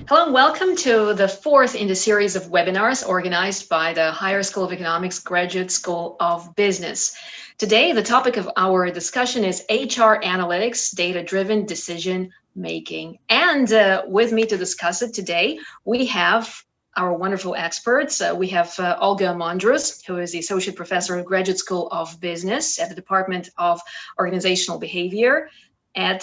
Hello and welcome to the fourth in the series of webinars organized by the Higher School of Economics Graduate School of Business. Today, the topic of our discussion is HR analytics, data-driven decision making. And with me to discuss it today, we have our wonderful experts. We have Olga Mondrus, who is the Associate Professor of Graduate School of Business at the Department of Organizational Behavior and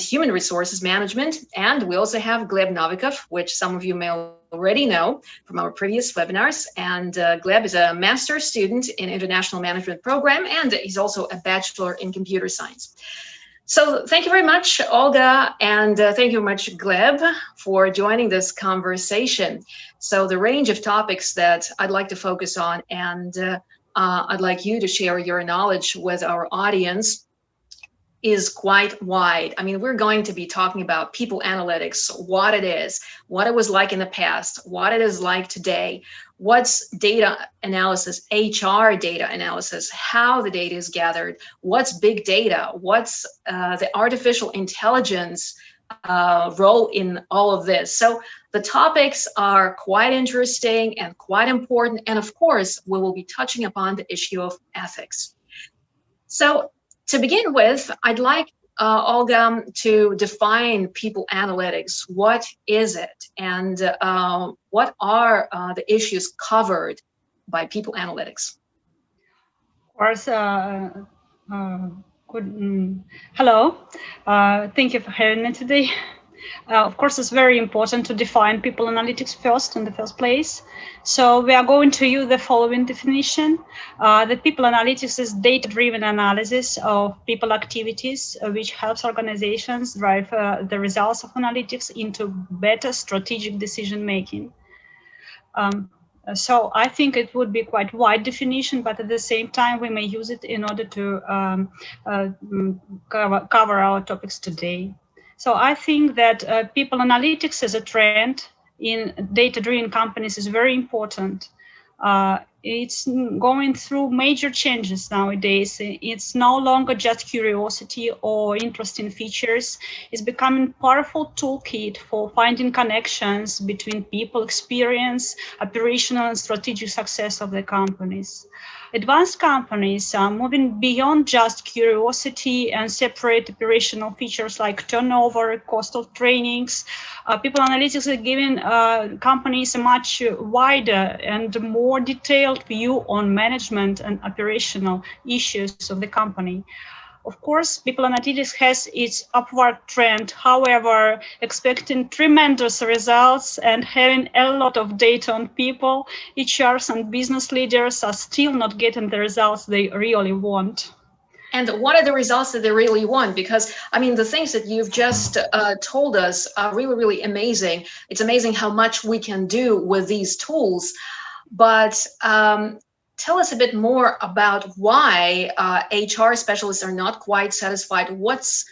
Human Resources Management. And we also have Gleb Novikov, which some of you may already know from our previous webinars. And Gleb is a master's student in International Management Program, and he's also a bachelor in computer science. So thank you very much, Olga, and thank you very much, Gleb, for joining this conversation. So the range of topics that I'd like to focus on, and I'd like you to share your knowledge with our audience, is quite wide. I mean, we're going to be talking about people analytics, what it is, what it was like in the past, what it is like today, what's data analysis, HR data analysis, how the data is gathered, what's big data, what's the artificial intelligence role in all of this. So the topics are quite interesting and quite important. And of course, we will be touching upon the issue of ethics. So to begin with, I'd like Olga to define people analytics. What is it? And what are the issues covered by people analytics? Of course, hello. Thank you for having me today. Of course, it's very important to define people analytics first in the first place. So we are going to use the following definition. That people analytics is data-driven analysis of people activities, which helps organizations drive the results of analytics into better strategic decision-making. So I think it would be quite wide definition, but at the same time, we may use it in order to cover our topics today. So I think that people analytics as a trend in data-driven companies is very important. It's going through major changes nowadays. It's no longer just curiosity or interesting features. It's becoming a powerful toolkit for finding connections between people experience, operational and strategic success of the companies. Advanced companies are moving beyond just curiosity and separate operational features like turnover, cost of trainings. People analytics are giving companies a much wider and more detailed view on management and operational issues of the company. Of course, people analytics has its upward trend. However, expecting tremendous results and having a lot of data on people, HRs and business leaders are still not getting the results they really want. And what are the results that they really want? Because, I mean, the things that you've just told us are really, really amazing. It's amazing how much we can do with these tools. But tell us a bit more about why HR specialists are not quite satisfied. What's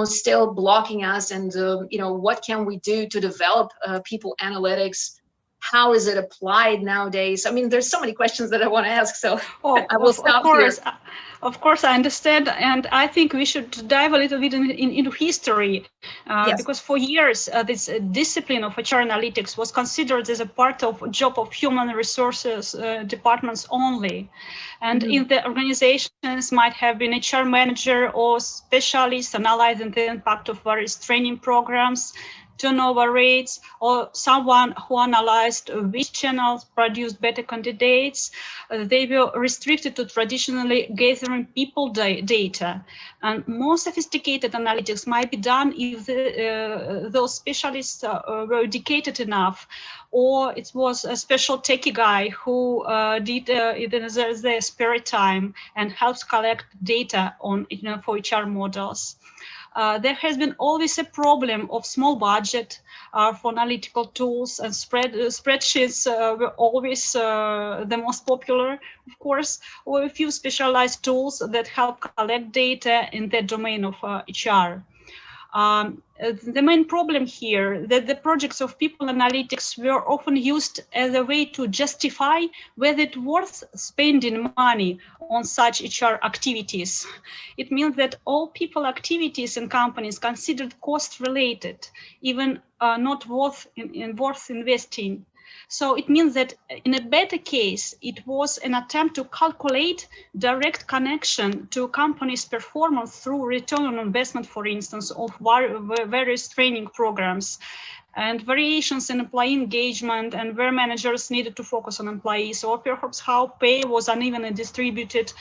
still blocking us, and what can we do to develop people analytics? How is it applied nowadays? I mean, there's so many questions that I want to ask, so I will stop here. Of course, I understand, and I think we should dive a little bit into history, Yes. because for years this discipline of HR analytics was considered as a part of job of human resources departments only, and in the organizations might have been HR manager or specialists analyzing the impact of various training programs, turnover rates, or someone who analyzed which channels produced better candidates. They were restricted to traditionally gathering people data. And more sophisticated analytics might be done if those specialists were dedicated enough, or it was a special techie guy who did it in their spare time and helps collect data on for HR models. There has been always a problem of small budget for analytical tools, and spreadsheets were always the most popular, of course, or a few specialized tools that help collect data in the domain of HR. The main problem here that the projects of people analytics were often used as a way to justify whether it's worth spending money on such HR activities. It means that all people activities in companies considered cost related, even not worth investing. So it means that in a better case, it was an attempt to calculate direct connection to company's performance through return on investment, for instance, of various training programs and variations in employee engagement and where managers needed to focus on employees, or perhaps how pay was unevenly distributed,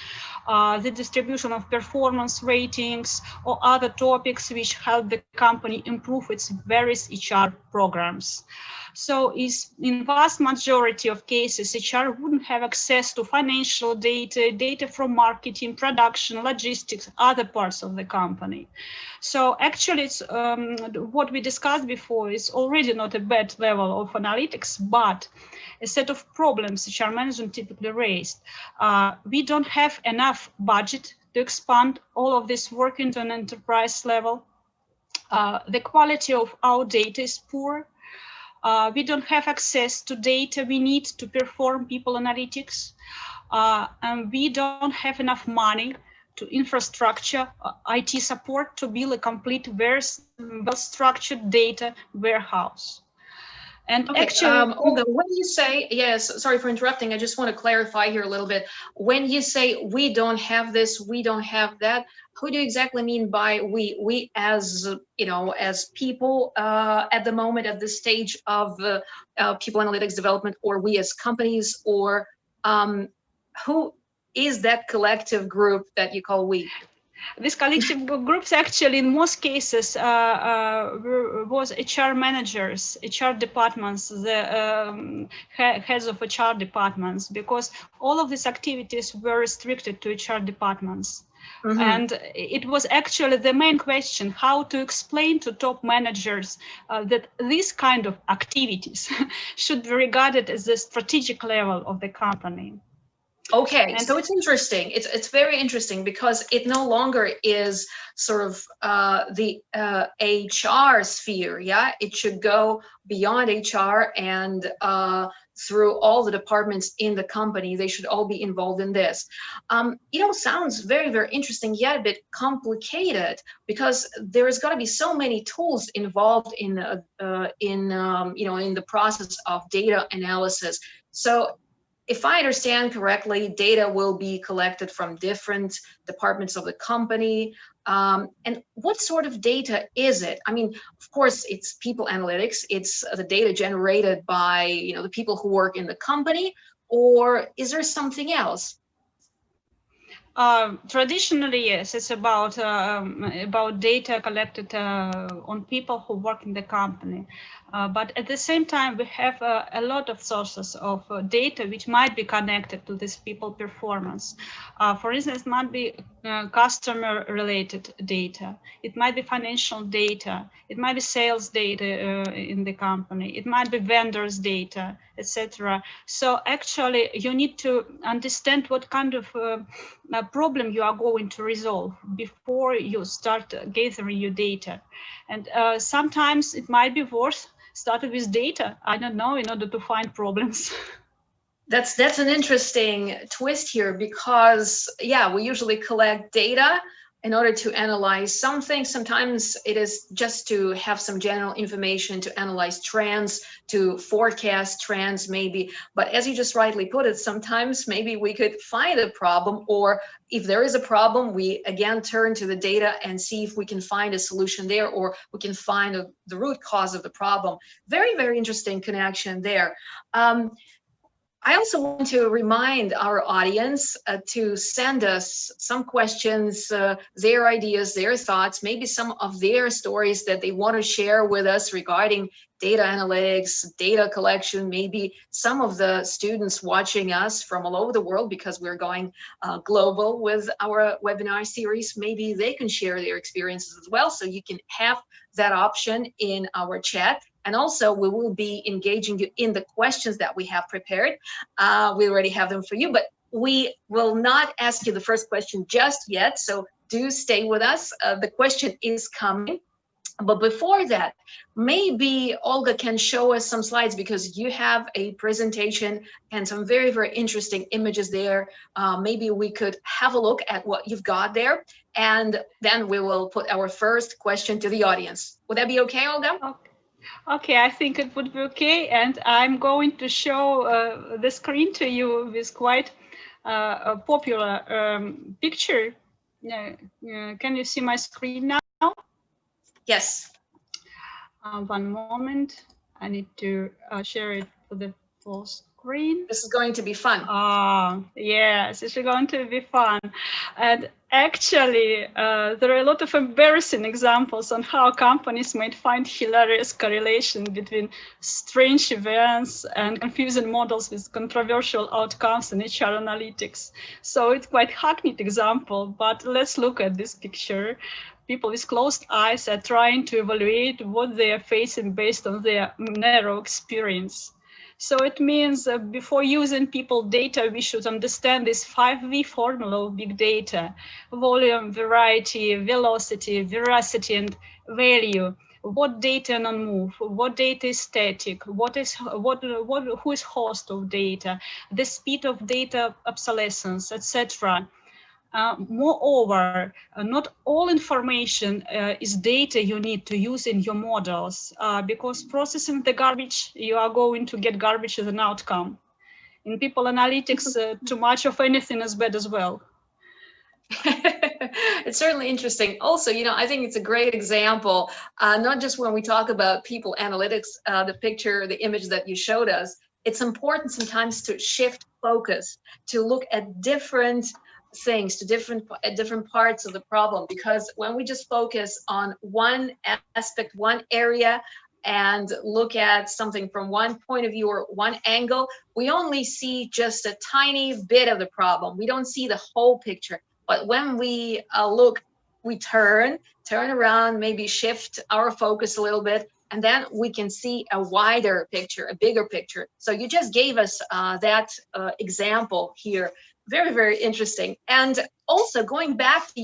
the distribution of performance ratings or other topics which help the company improve its various HR programs. So in vast majority of cases, HR wouldn't have access to financial data, data from marketing, production, logistics, other parts of the company. So actually, it's what we discussed before is already not a bad level of analytics, but a set of problems HR management typically raised. We don't have enough budget to expand all of this work into an enterprise level. The quality of our data is poor. We don't have access to data we need to perform people analytics. And we don't have enough money to infrastructure, IT support to build a complete, well-structured data warehouse. And okay, actually, Olga, when you say, yes, sorry for interrupting, I just want to clarify here a little bit. When you say we don't have this, we don't have that, who do you exactly mean by we? We as, as people at the moment, at this stage of people analytics development, or we as companies, or who is that collective group that you call we? These collective groups actually in most cases was HR managers, HR departments, the heads of HR departments, because all of these activities were restricted to HR departments. Mm-hmm. And it was actually the main question, how to explain to top managers that these kind of activities should be regarded as the strategic level of the company. Okay, so it's interesting. It's very interesting because it no longer is sort of the HR sphere. Yeah, it should go beyond HR and through all the departments in the company. They should all be involved in this. Sounds very, very interesting, yet a bit complicated because there has got to be so many tools involved in the process of data analysis. So, if I understand correctly, data will be collected from different departments of the company. And what sort of data is it? I mean, of course, it's people analytics. It's the data generated by, the people who work in the company, or is there something else? Traditionally, yes, it's about data collected on people who work in the company. But at the same time, we have a lot of sources of data which might be connected to this people performance. For instance, it might be customer-related data. It might be financial data. It might be sales data in the company. It might be vendors' data, etc. So actually, you need to understand what kind of problem you are going to resolve before you start gathering your data. And sometimes it might be worth starting with data, I don't know, in order to find problems. That's an interesting twist here because, we usually collect data in order to analyze something. Sometimes it is just to have some general information to analyze trends, to forecast trends maybe. But as you just rightly put it, sometimes maybe we could find a problem, or if there is a problem, we again turn to the data and see if we can find a solution there, or we can find the root cause of the problem. Very, very interesting connection there. I also want to remind our audience to send us some questions, their ideas, their thoughts, maybe some of their stories that they want to share with us regarding data analytics, data collection, maybe some of the students watching us from all over the world, because we're going global with our webinar series, maybe they can share their experiences as well. So you can have that option in our chat. And also, we will be engaging you in the questions that we have prepared. We already have them for you, but we will not ask you the first question just yet. So do stay with us. The question is coming. But before that, maybe Olga can show us some slides, because you have a presentation and some very, very interesting images there. Maybe we could have a look at what you've got there, and then we will put our first question to the audience. Would that be okay, Olga? Okay, I think it would be okay. And I'm going to show the screen to you with quite a popular picture. Can you see my screen now? Yes. One moment. I need to share it for the full screen. This is going to be fun. Yes, it's going to be fun. And actually, there are a lot of embarrassing examples on how companies might find hilarious correlation between strange events and confusing models with controversial outcomes in HR analytics. So it's quite hackneyed example, but let's look at this picture. People with closed eyes are trying to evaluate what they are facing based on their narrow experience. So it means before using people data, we should understand this 5V formula of big data: volume, variety, velocity, veracity, and value. What data non-move? What data is static? Who is host of data? The speed of data obsolescence, etc. Moreover, not all information is data you need to use in your models, because processing the garbage, you are going to get garbage as an outcome. In people analytics, too much of anything is bad as well. It's certainly interesting. Also, I think it's a great example, not just when we talk about people analytics, the picture, the image that you showed us. It's important sometimes to shift focus, to look at different things, to different parts of the problem, because when we just focus on one aspect, one area, and look at something from one point of view or one angle, we only see just a tiny bit of the problem. We don't see the whole picture. But when we look, we turn around, maybe shift our focus a little bit, and then we can see a wider picture, a bigger picture. So you just gave us that example here. Very, very interesting. And also going back to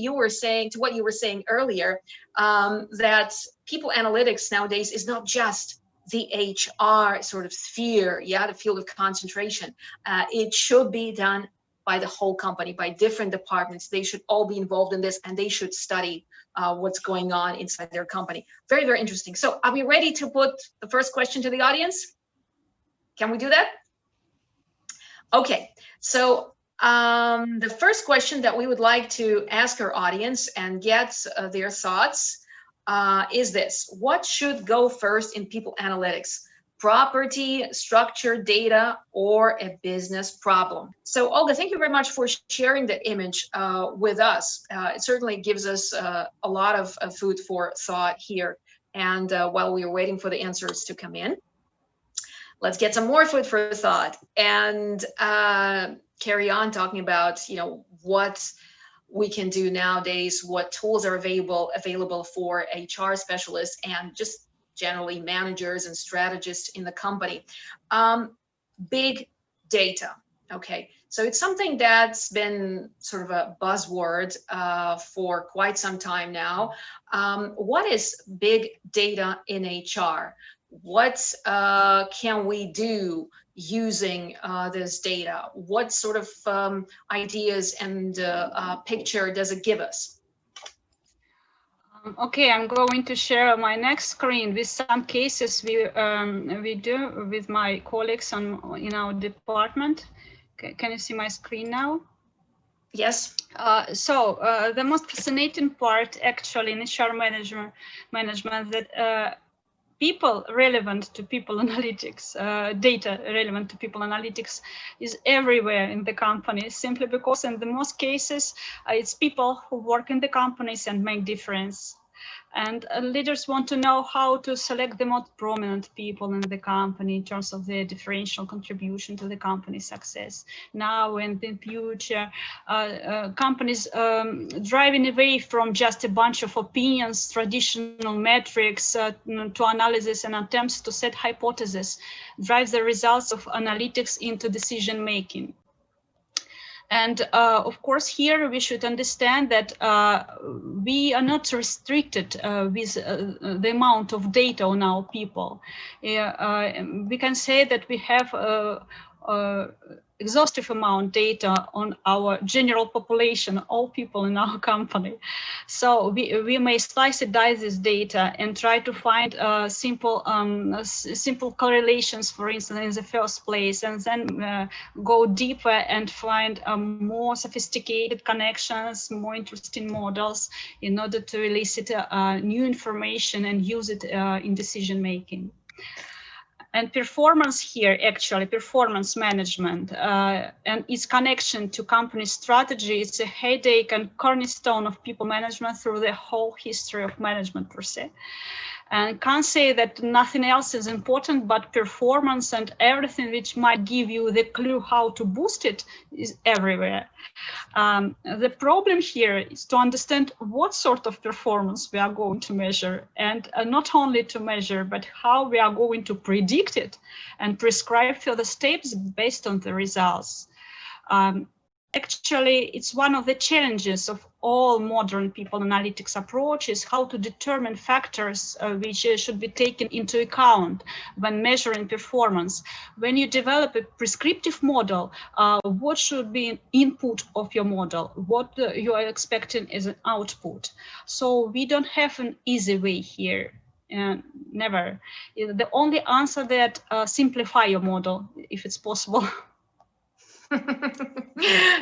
what you were saying earlier, that people analytics nowadays is not just the HR sort of sphere, the field of concentration. It should be done by the whole company, by different departments. They should all be involved in this, and they should study what's going on inside their company. Very, very interesting. So are we ready to put the first question to the audience? Can we do that? Okay, so the first question that we would like to ask our audience and get their thoughts is this: what should go first in people analytics? Property, structure, data, or a business problem? So Olga, thank you very much for sharing the image with us. It certainly gives us a lot of food for thought here. And while we are waiting for the answers to come in, let's get some more food for thought and carry on talking about, what we can do nowadays, what tools are available for HR specialists and just generally managers and strategists in the company. Big data. Okay, so it's something that's been sort of a buzzword for quite some time now. What is big data in HR? What can we do using this data? What sort of ideas and picture does it give us? Okay, I'm going to share my next screen with some cases we do with my colleagues in our department. Can you see my screen now? Yes. So the most fascinating part actually in HR management that people relevant to people analytics, data relevant to people analytics is everywhere in the company, simply because in the most cases, it's people who work in the companies and make difference. And leaders want to know how to select the most prominent people in the company in terms of their differential contribution to the company's success. Now and in the future, companies driving away from just a bunch of opinions, traditional metrics to analysis and attempts to set hypotheses, drive the results of analytics into decision making. And of course, here we should understand that we are not restricted with the amount of data on our people. We can say that we have exhaustive amount data on our general population, all people in our company. So we may slice and dice this data and try to find simple correlations, for instance, in the first place, and then go deeper and find more sophisticated connections, more interesting models in order to elicit new information and use it in decision making. And performance here, actually, performance management and its connection to company strategy, it's a headache and cornerstone of people management through the whole history of management per se. And can't say that nothing else is important, but performance and everything which might give you the clue how to boost it is everywhere. The problem here is to understand what sort of performance we are going to measure, and not only to measure, but how we are going to predict it and prescribe further steps based on the results. Actually, it's one of the challenges of all modern people analytics approaches, how to determine factors which should be taken into account when measuring performance. When you develop a prescriptive model, what should be an input of your model? What you are expecting as an output? So we don't have an easy way here. Never. The only answer that simplify your model, if it's possible.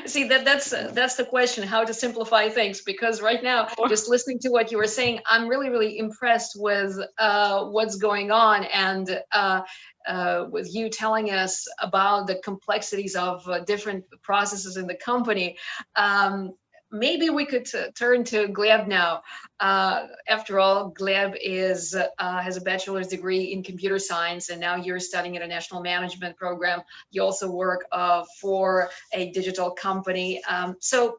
See, that's the question, how to simplify things, because right now, just listening to what you were saying, I'm really impressed with what's going on, and with you telling us about the complexities of different processes in the company. Maybe we could turn to Gleb now. After all, Gleb has a bachelor's degree in computer science, and now you're studying international management program. You also work for a digital company. So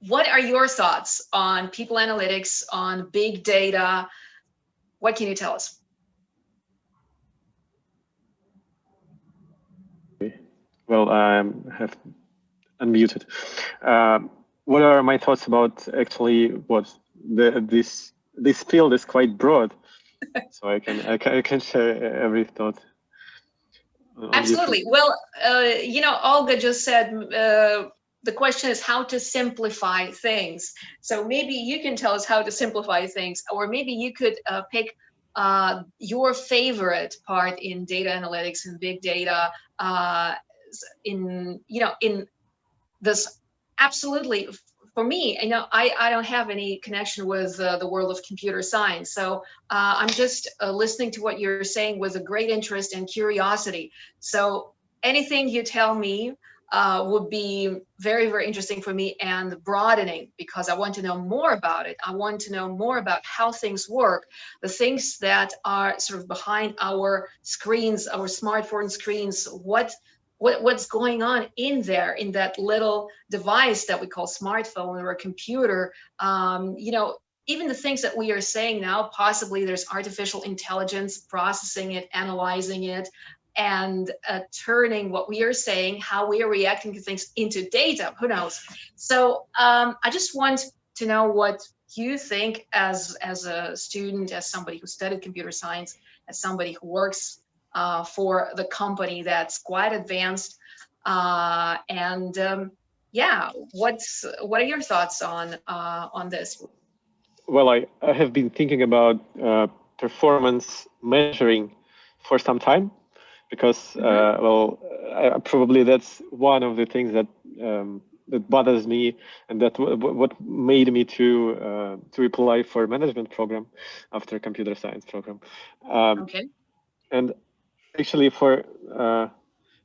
what are your thoughts on people analytics, on big data? What can you tell us? Well, I have unmuted. What are my thoughts about actually what this field is quite broad, so I can share every thought. Absolutely. Well, Olga just said the question is how to simplify things. So maybe you can tell us how to simplify things, or maybe you could pick your favorite part in data analytics and big data in this. Absolutely. For me, I don't have any connection with the world of computer science. So I'm just listening to what you're saying with a great interest and curiosity. So anything you tell me would be very interesting for me and broadening, because I want to know more about it. I want to know more about how things work, the things that are sort of behind our screens, our smartphone screens, what's going on in there, in that little device that we call smartphone or a computer. Even the things that we are saying now, possibly there's artificial intelligence processing it, analyzing it, and turning what we are saying, how we are reacting to things, into data. Who knows? So I just want to know what you think as a student, as somebody who studied computer science, as somebody who works for the company that's quite advanced. What are your thoughts on this? Well, I have been thinking about performance measuring for some time, because probably that's one of the things that that bothers me, and that what made me to apply for management program after computer science program. Okay. And actually, for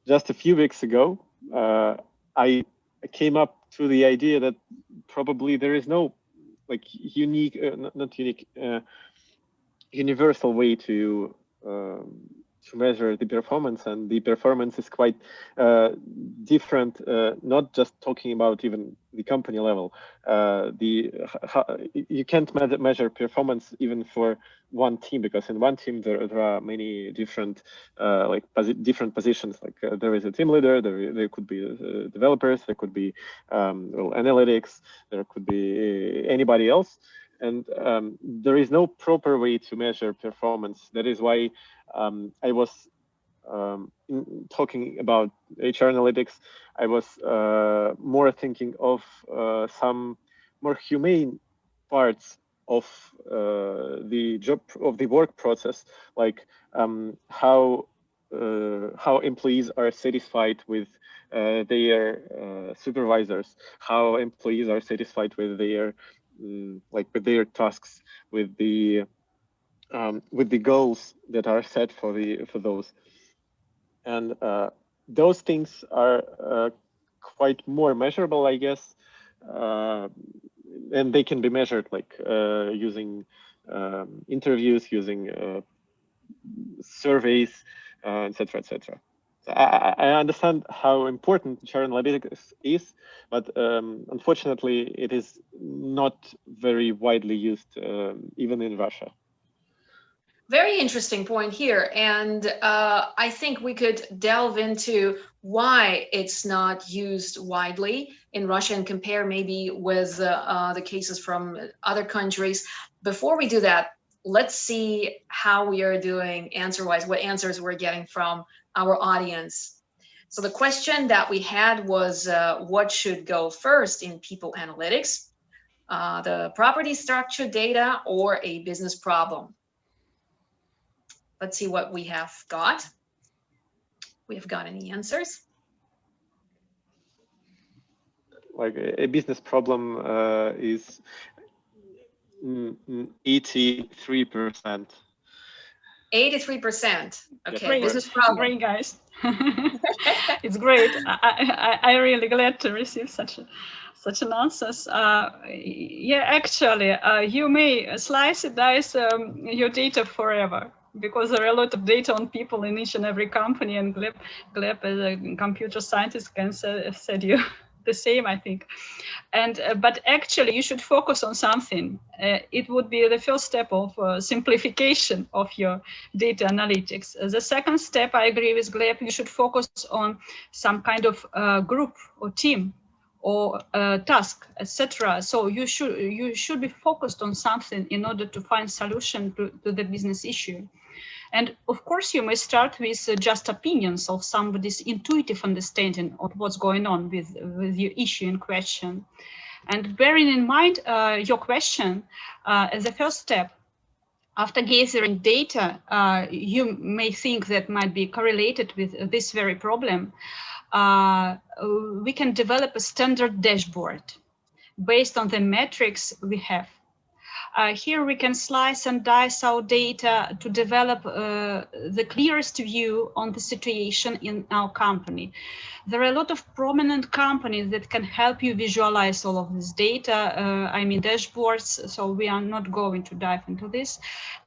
just a few weeks ago, I came up to the idea that probably there is no unique, not unique, universal way to to measure the performance, and the performance is quite different. Not just talking about even the company level. You can't measure performance even for one team, because in one team there are many different different positions. Like there is a team leader, there could be developers, there could be analytics, there could be anybody else. And there is no proper way to measure performance. That is why I was talking about HR analytics. I was more thinking of some more humane parts of the work process, like how employees are satisfied with their supervisors, how employees are satisfied with their with their tasks, with the goals that are set for those, and those things are quite more measurable, I guess, and they can be measured like using interviews, using surveys, etc., etc. I understand how important HR analytics is, but unfortunately, it is not very widely used, even in Russia. Very interesting point here. And I think we could delve into why it's not used widely in Russia and compare maybe with the cases from other countries. Before we do that, let's see how we are doing answer-wise, what answers we're getting from our audience. So the question that we had was, what should go first in people analytics? The property structure data or a business problem? Let's see what we have got. We have got any answers? Like a business problem is 83%. 83%. Okay, great. business problem. Great, guys. It's great. I really glad to receive such an answers. Yeah, actually, you may slice and dice your data forever, because there are a lot of data on people in each and every company, and Gleb as a computer scientist can said you the same, I think. And but actually, you should focus on something. It would be the first step of simplification of your data analytics. The second step, I agree with Gleb, you should focus on some kind of group or team or task, etc. So you should be focused on something in order to find solution to the business issue. And of course, you may start with just opinions of somebody's intuitive understanding of what's going on with your issue in question. And bearing in mind your question as a first step, after gathering data, you may think that might be correlated with this very problem. We can develop a standard dashboard based on the metrics we have. Here we can slice and dice our data to develop the clearest view on the situation in our company. There are a lot of prominent companies that can help you visualize all of this data. I mean dashboards, so we are not going to dive into this.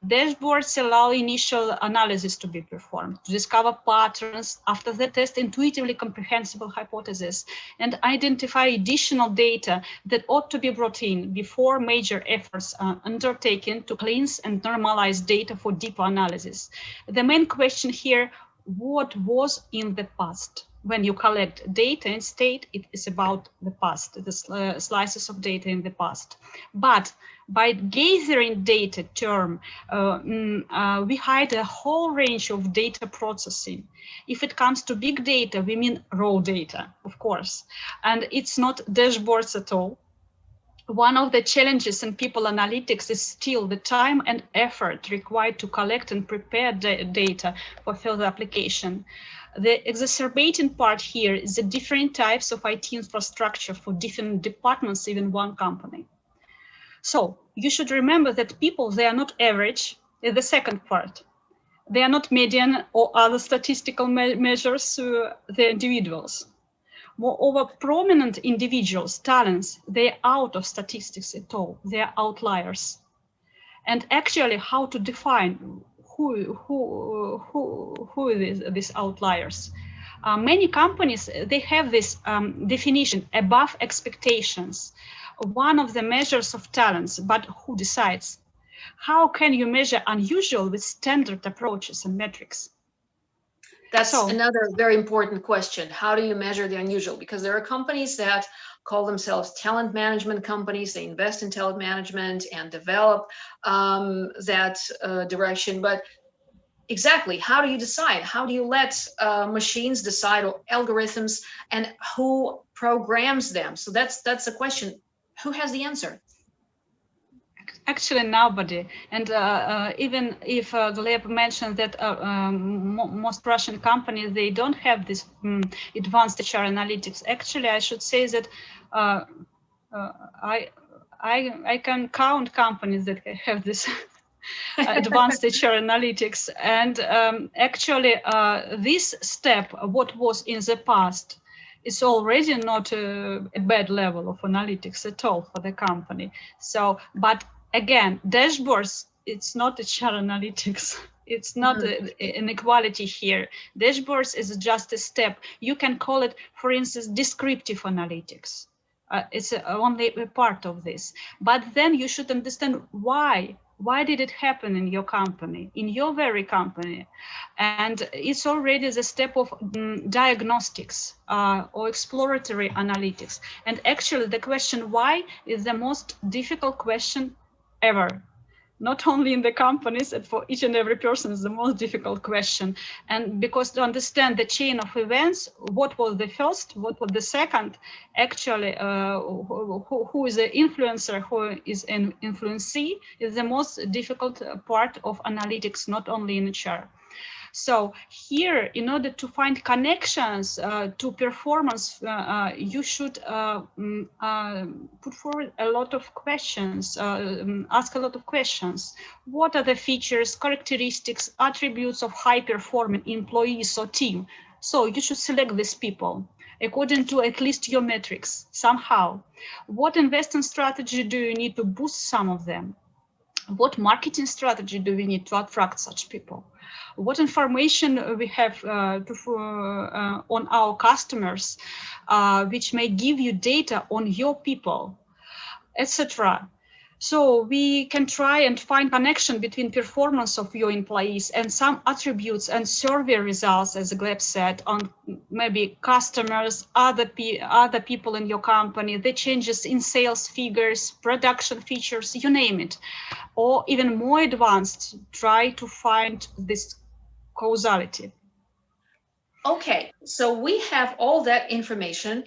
Dashboards allow initial analysis to be performed, to discover patterns, after the test intuitively comprehensible hypotheses, and identify additional data that ought to be brought in before major efforts are undertaken to cleanse and normalize data for deeper analysis. The main question here, what was in the past? When you collect data in state, it is about the past, the slices of data in the past. But by gathering data term, we hide a whole range of data processing. If it comes to big data, we mean raw data, of course, and it's not dashboards at all. One of the challenges in people analytics is still the time and effort required to collect and prepare data for further application. The exacerbating part here is the different types of IT infrastructure for different departments, even one company. So you should remember that people, they are not average. The second part, they are not median or other statistical measures, they're individuals. Moreover, prominent individuals, talents, they're out of statistics at all. They're outliers. And actually, how to define who is these outliers. Many companies, they have this definition, above expectations, one of the measures of talents, but who decides? How can you measure unusual with standard approaches and metrics? That's another very important question. How do you measure the unusual? Because there are companies that call themselves talent management companies. They invest in talent management and develop that direction. But exactly, how do you decide? How do you let machines decide, or algorithms, and who programs them? So that's the question. Who has the answer? Actually, nobody. And even if Gleb mentioned that most Russian companies, they don't have this advanced HR analytics. Actually, I should say that I can count companies that have this advanced HR analytics. And actually, this step, what was in the past, is already not a bad level of analytics at all for the company. So, but again, dashboards, it's not HR analytics. It's not an equality here. Dashboards is just a step. You can call it, for instance, descriptive analytics. It's only a part of this. But then you should understand why. Why did it happen in your company, in your very company? And it's already the step of diagnostics or exploratory analytics. And actually the question why is the most difficult question ever. Not only in the companies, and for each and every person is the most difficult question. And because to understand the chain of events, what was the first, what was the second, actually who is the influencer, who is an influencee, is the most difficult part of analytics, not only in HR. So here, in order to find connections to performance, you should put forward a lot of questions, ask a lot of questions. What are the features, characteristics, attributes of high-performing employees or team? So you should select these people according to at least your metrics somehow. What investment strategy do you need to boost some of them? What marketing strategy do we need to attract such people? What information we have on our customers, which may give you data on your people, etc. So we can try and find connection between performance of your employees and some attributes and survey results, as Gleb said, on maybe customers, other people in your company, the changes in sales figures, production features, you name it. Or even more advanced, try to find this causality. Okay, so we have all that information,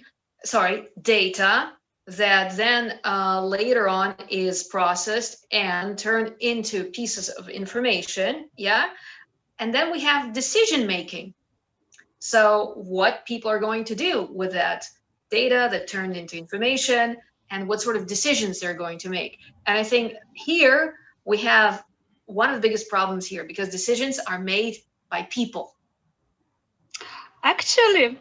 data, that then later on is processed and turned into pieces of information, yeah? And then we have decision making. So what people are going to do with that data that turned into information, and what sort of decisions they're going to make. And I think here we have one of the biggest problems here, because decisions are made by people. Actually,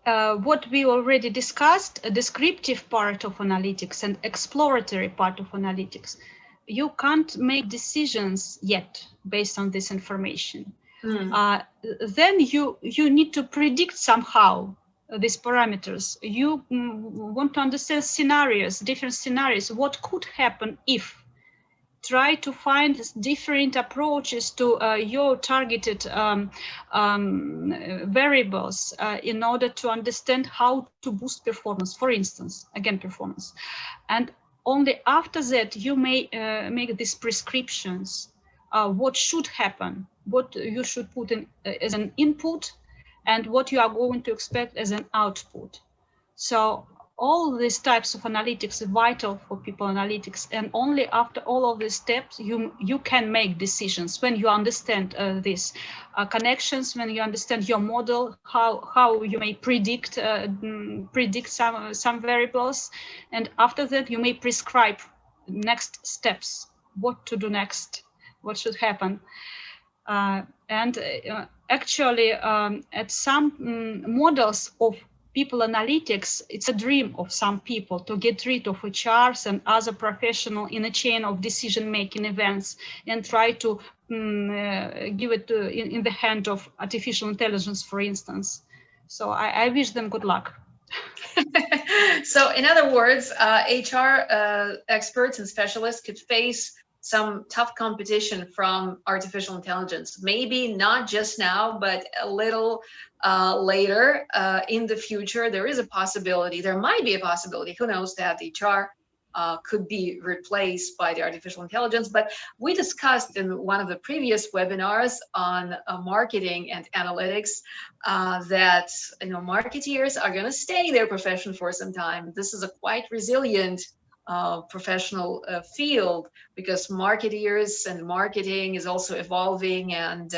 what we already discussed, a descriptive part of analytics and exploratory part of analytics, you can't make decisions yet based on this information. Then you need to predict somehow these parameters. You want to understand scenarios, different scenarios, what could happen if. Try to find different approaches to your targeted variables in order to understand how to boost performance, for instance, again, performance. And only after that, you may make these prescriptions, what should happen, what you should put in as an input, and what you are going to expect as an output. So all these types of analytics are vital for people analytics, and only after all of these steps you can make decisions, when you understand these connections, when you understand your model, how you may predict some variables, and after that you may prescribe next steps, what to do next, what should happen. Actually, at some models of people analytics, it's a dream of some people to get rid of HRs and other professionals in a chain of decision-making events and try to give it in the hand of artificial intelligence, for instance. So I wish them good luck. So in other words, HR experts and specialists could face some tough competition from artificial intelligence. Maybe not just now, but a little later in the future. There is a possibility, there might be a possibility, who knows, that HR could be replaced by the artificial intelligence. But we discussed in one of the previous webinars on marketing and analytics that marketeers are going to stay in their profession for some time. This is a quite resilient professional field, because marketeers and marketing is also evolving, and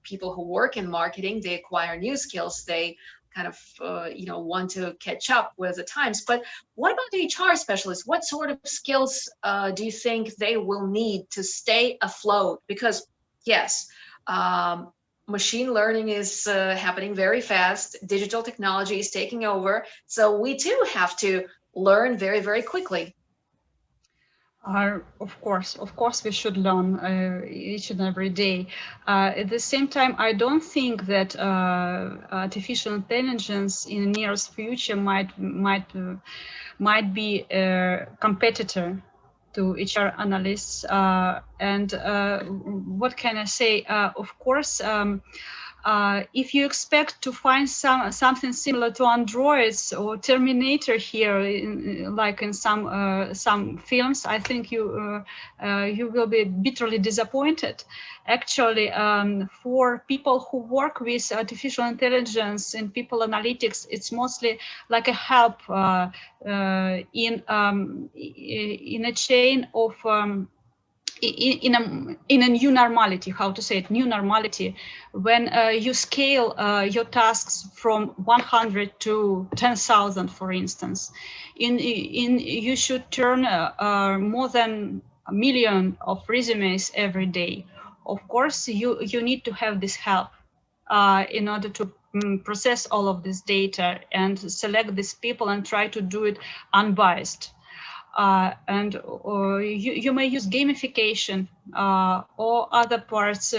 people who work in marketing, they acquire new skills. They kind of want to catch up with the times. But what about the HR specialists? What sort of skills do you think they will need to stay afloat? Because yes, machine learning is happening very fast. Digital technology is taking over. So we too have to learn very, very quickly. Of course, we should learn each and every day. At the same time, I don't think that artificial intelligence in the nearest future might be a competitor to HR analysts. And what can I say? Of course. If you expect to find something similar to androids or Terminator here, like in some films, I think you will be bitterly disappointed. Actually, for people who work with artificial intelligence and people analytics, it's mostly like a help in a chain of in a new normality, how to say it, new normality, when you scale your tasks from 100 to 10,000, for instance, you should turn more than 1 million of resumes every day. Of course, you need to have this help in order to process all of this data and select these people and try to do it unbiased. And you may use gamification or other parts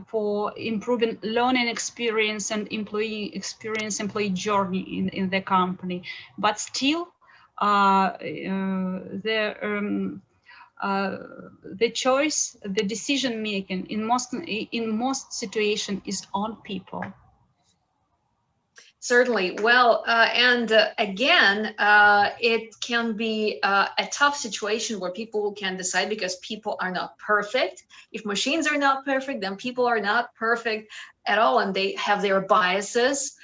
for improving learning experience and employee experience, employee journey in the company. But still, the choice, the decision making in most situations is on people. Certainly. Well, and again, it can be a tough situation where people can decide, because people are not perfect. If machines are not perfect, then people are not perfect at all, and they have their biases.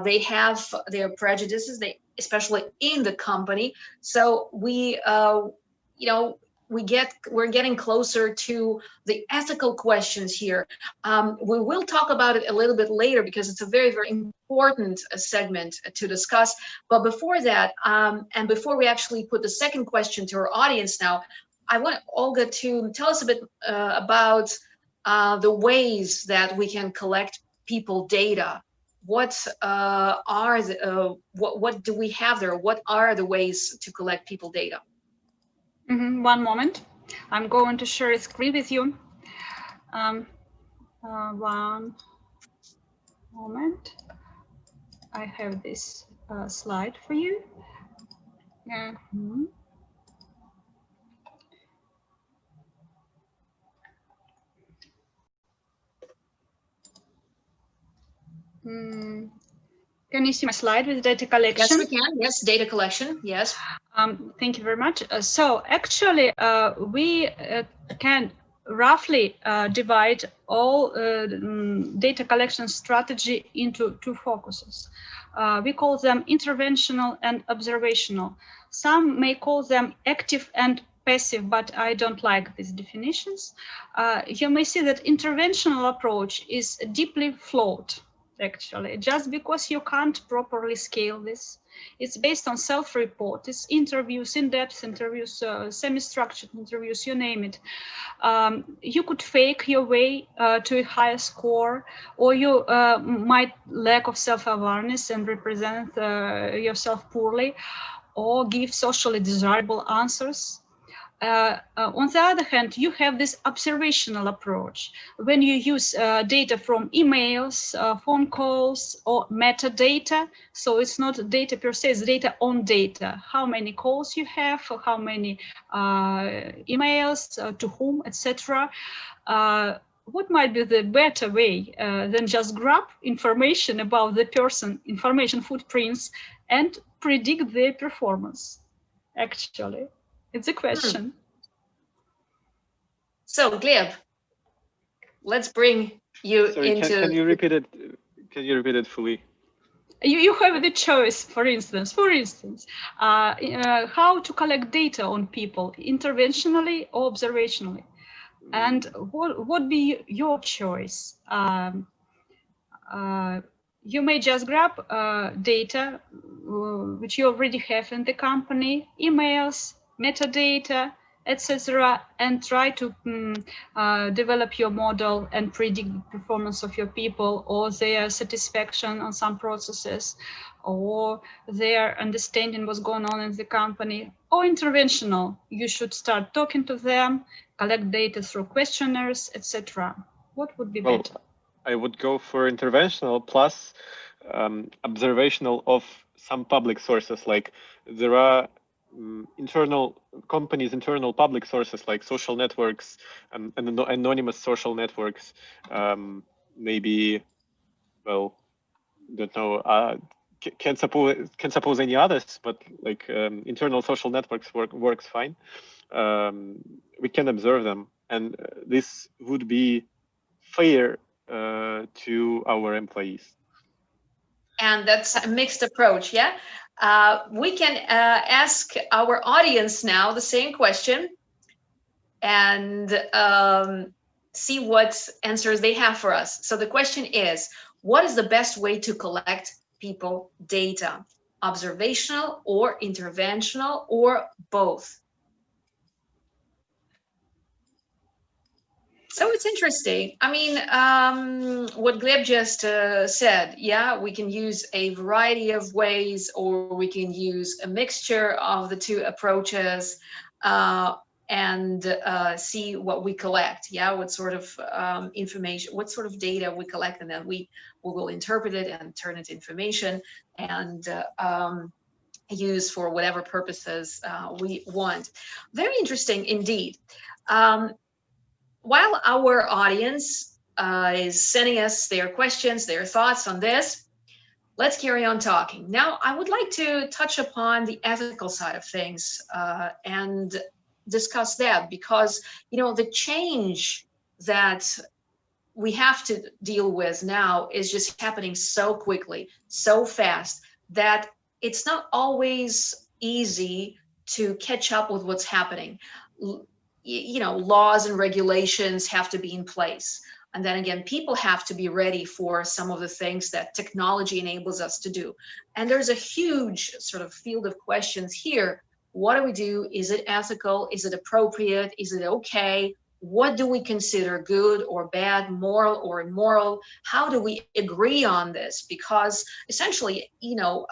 They have their prejudices, especially in the company. So we're getting closer to the ethical questions here. We will talk about it a little bit later, because it's a very, very important segment to discuss. But before that, and before we actually put the second question to our audience now, I want Olga to tell us a bit about the ways that we can collect people data. What what do we have there? What are the ways to collect people data? One moment. I'm going to share a screen with you. One moment. I have this slide for you. Can you see my slide with data collection? Yes, we can. Yes, data collection. Yes. Thank you very much. So actually, we can roughly divide all data collection strategy into two focuses. We call them interventional and observational. Some may call them active and passive, but I don't like these definitions. You may see that interventional approach is deeply flawed, actually, just because you can't properly scale this. It's based on self-report. It's interviews, in-depth interviews, semi-structured interviews, you name it. You could fake your way to a higher score, or you might lack of self-awareness and represent yourself poorly, or give socially desirable answers. On the other hand, you have this observational approach when you use data from emails, phone calls, or metadata. So it's not data per se, it's data on data. How many calls you have, how many emails, to whom, etc. What might be the better way than just grab information about the person, information footprints, and predict their performance, actually? It's a question. So, Gleb, let's bring you into. Can you repeat it? Can you repeat it fully? You have the choice, for instance, how to collect data on people, interventionally or observationally. And what would be your choice? You may just grab data which you already have in the company, emails, metadata, etc., and try to develop your model and predict the performance of your people or their satisfaction on some processes or their understanding what's going on in the company. Or interventional, you should start talking to them, collect data through questionnaires, etc. What would be better? I would go for interventional plus observational of some public sources. Like there are internal public sources like social networks and anonymous social networks. Maybe, well, don't know. Can't suppose any others, but like internal social networks works fine. We can observe them, and this would be fair to our employees. And that's a mixed approach, yeah? We can ask our audience now the same question and see what answers they have for us. So the question is, what is the best way to collect people data? Observational or interventional or both? So it's interesting. I mean, what Gleb just said, yeah, we can use a variety of ways, or we can use a mixture of the two approaches and see what we collect. Yeah, what sort of information, what sort of data we collect, and then we will interpret it and turn it into information and use for whatever purposes we want. Very interesting indeed. While our audience is sending us their questions, their thoughts on this, let's carry on talking. Now, I would like to touch upon the ethical side of things and discuss that, because, you know, the change that we have to deal with now is just happening so quickly, so fast, that it's not always easy to catch up with what's happening. You know, laws and regulations have to be in place. And then again, people have to be ready for some of the things that technology enables us to do. And there's a huge sort of field of questions here. What do we do? Is it ethical? Is it appropriate? Is it okay? What do we consider good or bad, moral or immoral? How do we agree on this? Because essentially, you know,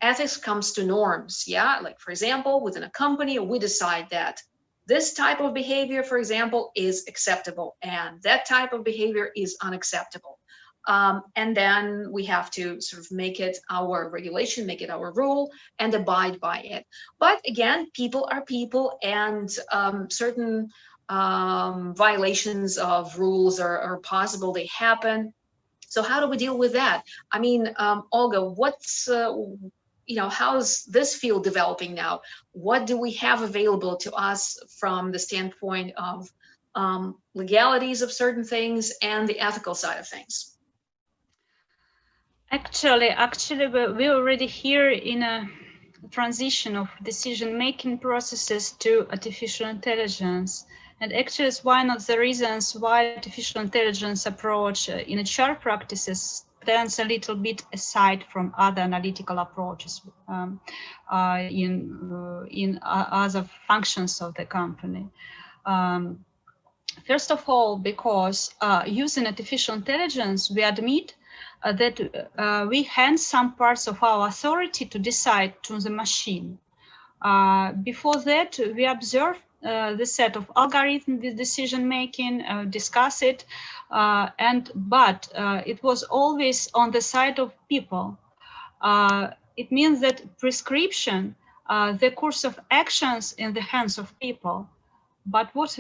ethics comes to norms. Yeah, like for example, within a company, we decide that this type of behavior, for example, is acceptable, and that type of behavior is unacceptable. And then we have to sort of make it our regulation, make it our rule, and abide by it. But again, people are people, and certain violations of rules are possible, they happen. So how do we deal with that? I mean, Olga, what's you know, how's this field developing now? What do we have available to us from the standpoint of legalities of certain things and the ethical side of things? Actually, we're already here in a transition of decision-making processes to artificial intelligence. And actually, it's one of the reasons why artificial intelligence approach in HR practices stands a little bit aside from other analytical approaches in other functions of the company. First of all, because using artificial intelligence, we admit that we hand some parts of our authority to decide to the machine. Before that, we observe the set of algorithms, the decision making, discuss it, but it was always on the side of people. It means that prescription, the course of actions in the hands of people. But what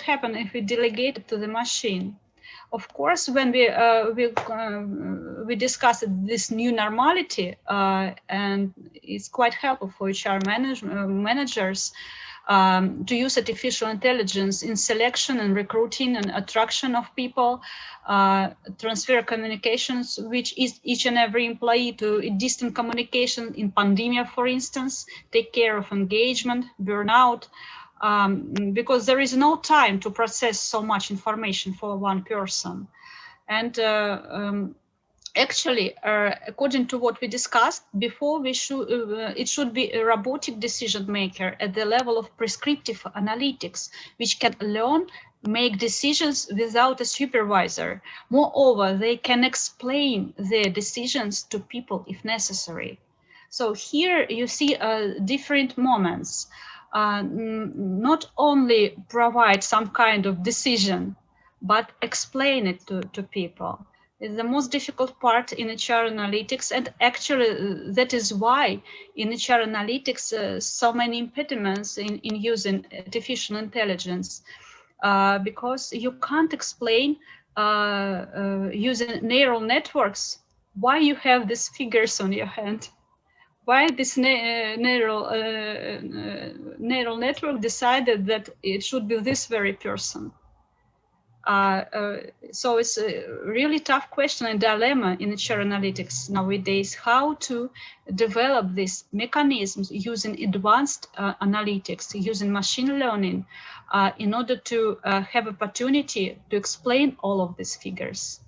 happened if we delegate it to the machine? Of course, when we discussed this new normality, and it's quite helpful for HR managers to use artificial intelligence in selection and recruiting and attraction of people, transfer communications, which is each and every employee to distant communication in pandemic, for instance, take care of engagement, burnout, because there is no time to process so much information for one person. And actually, according to what we discussed before, it should be a robotic decision maker at the level of prescriptive analytics, which can alone make decisions without a supervisor. Moreover, they can explain their decisions to people if necessary. So here you see different moments. Not only provide some kind of decision, but explain it to people. It's the most difficult part in HR analytics, and actually that is why in HR analytics so many impediments in using artificial intelligence, because you can't explain using neural networks why you have these figures on your hand. Why this neural network decided that it should be this very person. So it's a really tough question and dilemma in HR analytics nowadays, how to develop these mechanisms using advanced analytics, using machine learning, in order to have opportunity to explain all of these figures.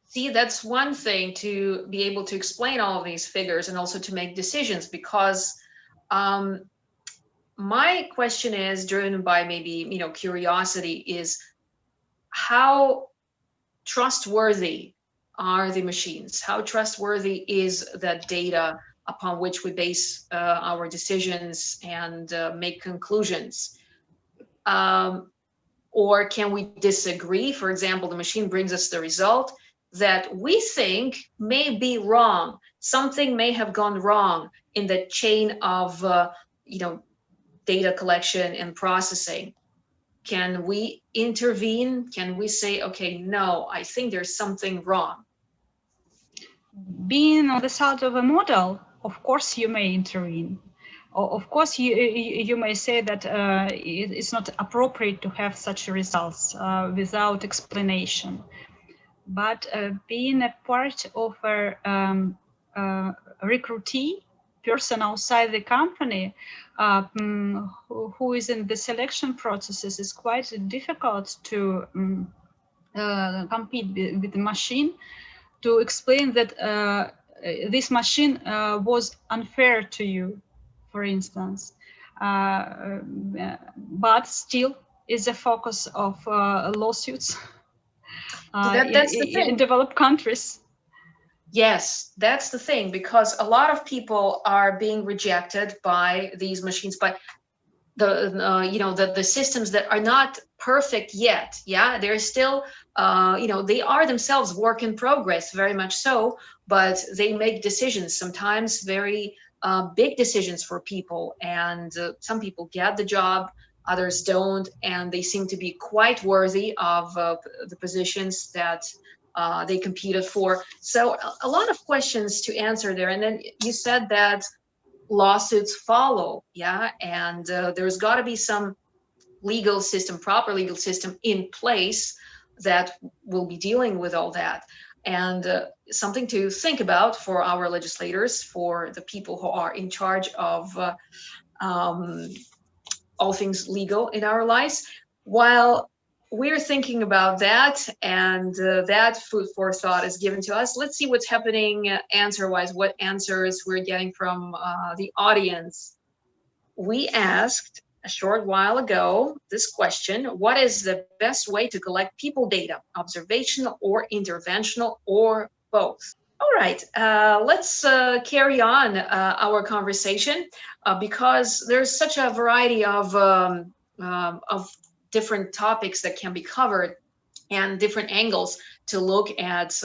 See, that's one thing, to be able to explain all of these figures and also to make decisions, because my question is driven by maybe, curiosity, is how trustworthy are the machines? How trustworthy is the data upon which we base our decisions and make conclusions? Or can we disagree? For example, the machine brings us the result that we think may be wrong. Something may have gone wrong in the chain of, data collection and processing. Can we intervene? Can we say, okay, no, I think there's something wrong? Being on the side of a model, of course you may intervene. Of course, you may say that it's not appropriate to have such results without explanation. But being a part of a recruitee, person outside the company who is in the selection processes, is quite difficult to compete with the machine, to explain that this machine was unfair to you, for instance, but still is a focus of lawsuits That's the thing. in developed countries. Yes, that's the thing, because a lot of people are being rejected by these machines, by the systems that are not perfect yet. Yeah, they're still they are themselves work in progress, very much so, but they make decisions, sometimes very big decisions for people, and some people get the job, others don't, and they seem to be quite worthy of the positions that they competed for. So a lot of questions to answer there. And then you said that lawsuits follow, yeah, and there's got to be some legal system, proper legal system in place that will be dealing with all that. And something to think about for our legislators, for the people who are in charge of all things legal in our lives. While we're thinking about that, and that food for thought is given to us, let's see what's happening answer-wise, what answers we're getting from the audience. We asked a short while ago this question: what is the best way to collect people data, observational or interventional, or both? All right, let's carry on our conversation because there's such a variety of different topics that can be covered and different angles to look at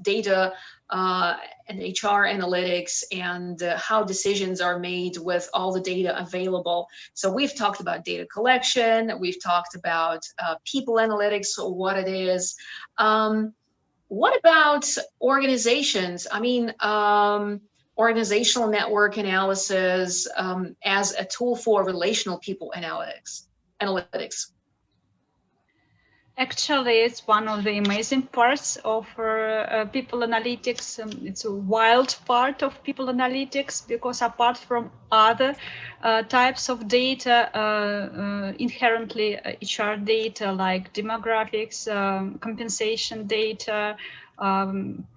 data and HR analytics and how decisions are made with all the data available. So we've talked about data collection, we've talked about people analytics, what it is. What about organizations? I mean, organizational network analysis as a tool for relational people analytics. Analytics. Actually, it's one of the amazing parts of people analytics. It's a wild part of people analytics because apart from other types of data, inherently HR data like demographics, compensation data,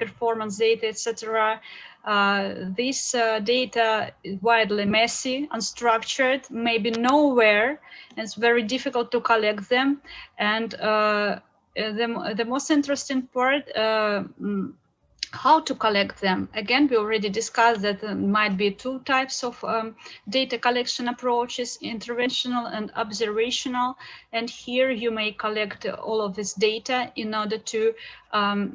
performance data, etc. This data is widely messy, unstructured, maybe nowhere, and it's very difficult to collect them. And the most interesting part, how to collect them. Again, we already discussed that there might be two types of data collection approaches, interventional and observational. And here you may collect all of this data in order to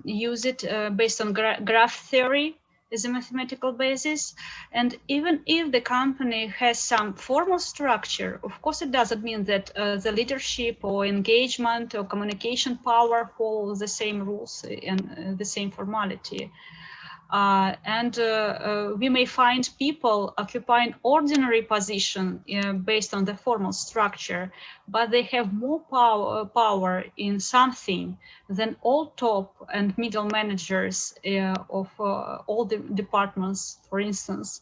use it based on graph theory as a mathematical basis. And even if the company has some formal structure, of course, it doesn't mean that the leadership or engagement or communication power follow the same rules and the same formality. We may find people occupying ordinary position based on the formal structure, but they have more power in something than all top and middle managers of all the departments, for instance.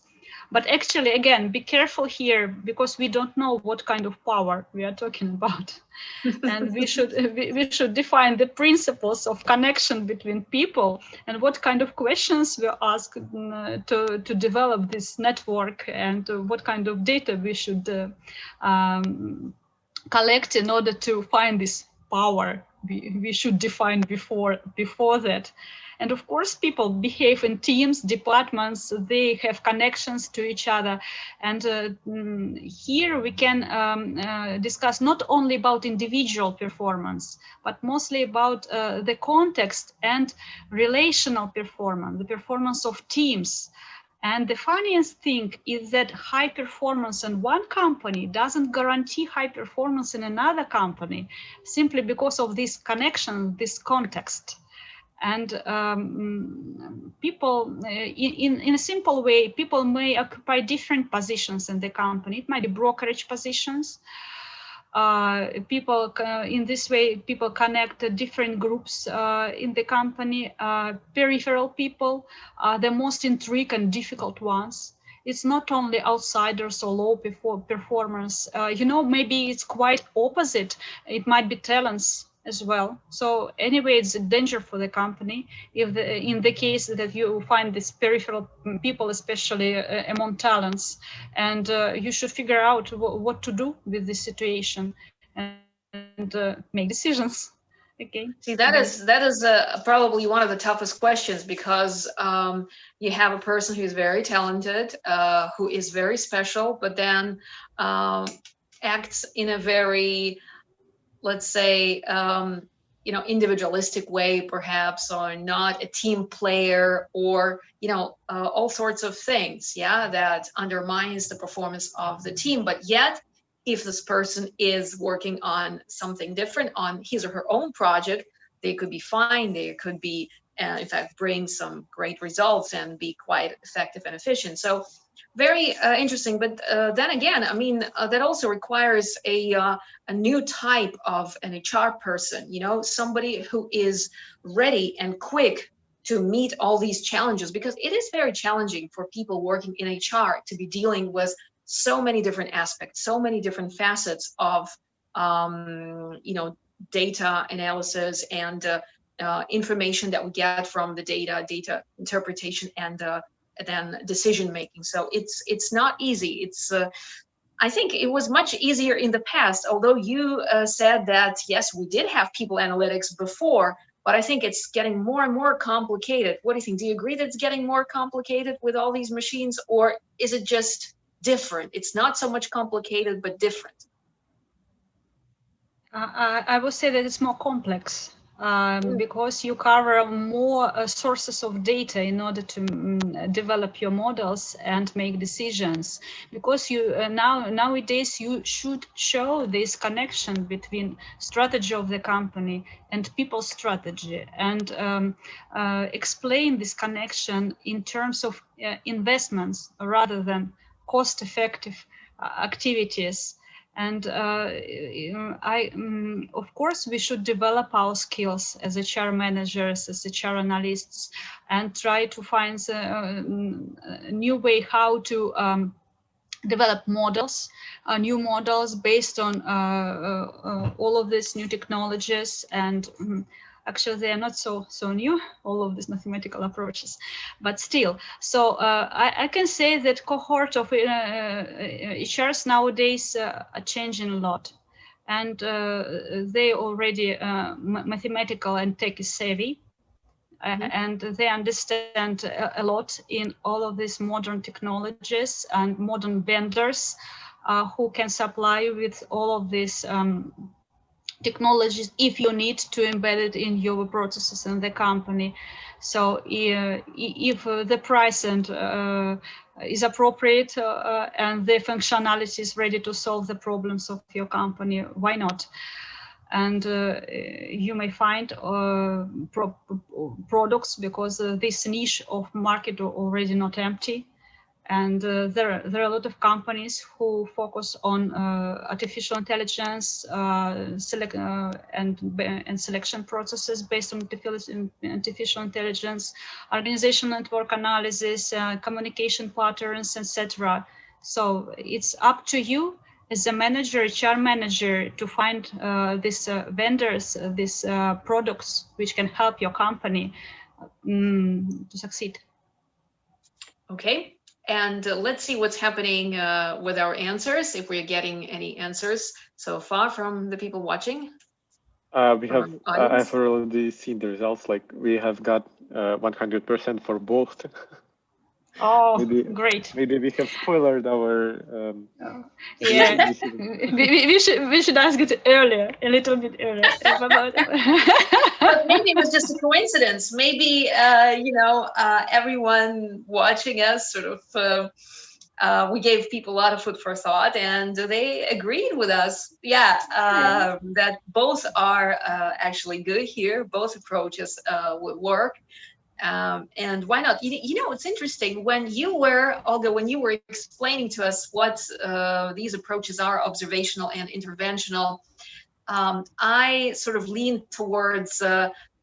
But actually, again, be careful here because we don't know what kind of power we are talking about. And we should define the principles of connection between people and what kind of questions we ask to develop this network and what kind of data we should collect in order to find this power we should define before that. And of course, people behave in teams, departments, they have connections to each other. And here we can discuss not only about individual performance, but mostly about the context and relational performance, the performance of teams. And the funniest thing is that high performance in one company doesn't guarantee high performance in another company, simply because of this connection, this context. And people, in a simple way, people may occupy different positions in the company. It might be brokerage positions. People in this way, people connect different groups in the company. Peripheral people are the most intriguing and difficult ones. It's not only outsiders or low performers. Maybe it's quite opposite. It might be talents as well. So anyway, it's a danger for the company if in the case that you find these peripheral people, especially among talents, and you should figure out what to do with this situation and make decisions. Okay. See, that is probably one of the toughest questions because you have a person who's very talented, who is very special, but then acts in a very, let's say, individualistic way, perhaps, or not a team player, or all sorts of things, that undermines the performance of the team. But yet, if this person is working on something different, on his or her own project, they could be fine. They could be, in fact, bring some great results and be quite effective and efficient. So very interesting. But then again, I mean, that also requires a new type of an HR person, somebody who is ready and quick to meet all these challenges, because it is very challenging for people working in HR to be dealing with so many different aspects, so many different facets of, data analysis and information that we get from the data interpretation and then decision making. So it's not easy. I think it was much easier in the past, although you said that yes, we did have people analytics before. but I think it's getting more and more complicated. What do you think? Do you agree that it's getting more complicated with all these machines, or is it just different? It's not so much complicated, but different. I would say that it's more complex because you cover more sources of data in order to develop your models and make decisions. Because you nowadays you should show this connection between strategy of the company and people's strategy, and explain this connection in terms of investments rather than cost-effective activities. And of course, we should develop our skills as HR managers, as HR analysts, and try to find a new way how to develop models, new models based on all of these new technologies. And actually, they are not so new, all of these mathematical approaches, but still. So I can say that cohort of HRs nowadays are changing a lot, and they already mathematical and tech savvy. And they understand a lot in all of these modern technologies and modern vendors who can supply with all of these technologies if you need to embed it in your processes in the company. So if the price and is appropriate and the functionality is ready to solve the problems of your company, why not? And you may find products because this niche of market are already not empty. And there are a lot of companies who focus on artificial intelligence and selection processes based on artificial intelligence, organizational network analysis, communication patterns, etc. So it's up to you as a manager, HR manager, to find these vendors, these products which can help your company to succeed. Okay, and let's see what's happening with our answers, if we're getting any answers so far from the people watching. We have, I've already seen the results, like we have got 100% for both. Oh, great! Maybe we have spoiled our. Yeah, we should ask it earlier, a little bit earlier. But maybe it was just a coincidence. Maybe everyone watching us sort of we gave people a lot of food for thought, and they agreed with us. Yeah, that both are actually good here. Both approaches would work. And why not? It's interesting when you were, Olga, when you were explaining to us what these approaches are, observational and interventional, I sort of leaned towards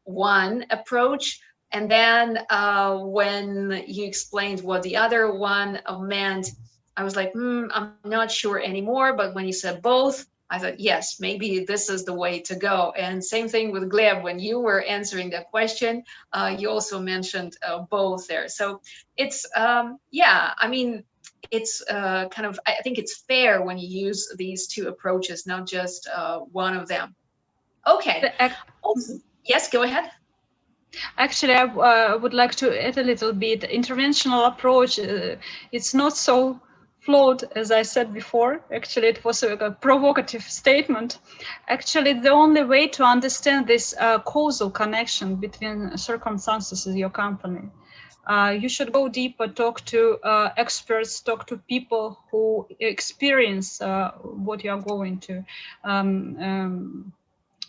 one approach. And then when you explained what the other one meant, I was like, I'm not sure anymore. But when you said both, I thought, yes, maybe this is the way to go. And same thing with Gleb, when you were answering that question, you also mentioned both there. So it's, it's kind of, I think it's fair when you use these two approaches, not just one of them. Okay. Yes, go ahead. Actually, I would like to add a little bit. Interventional approach, it's not so flawed, as I said before. Actually, it was a provocative statement. Actually, the only way to understand this causal connection between circumstances in your company, you should go deeper, talk to experts, talk to people who experience what you are going to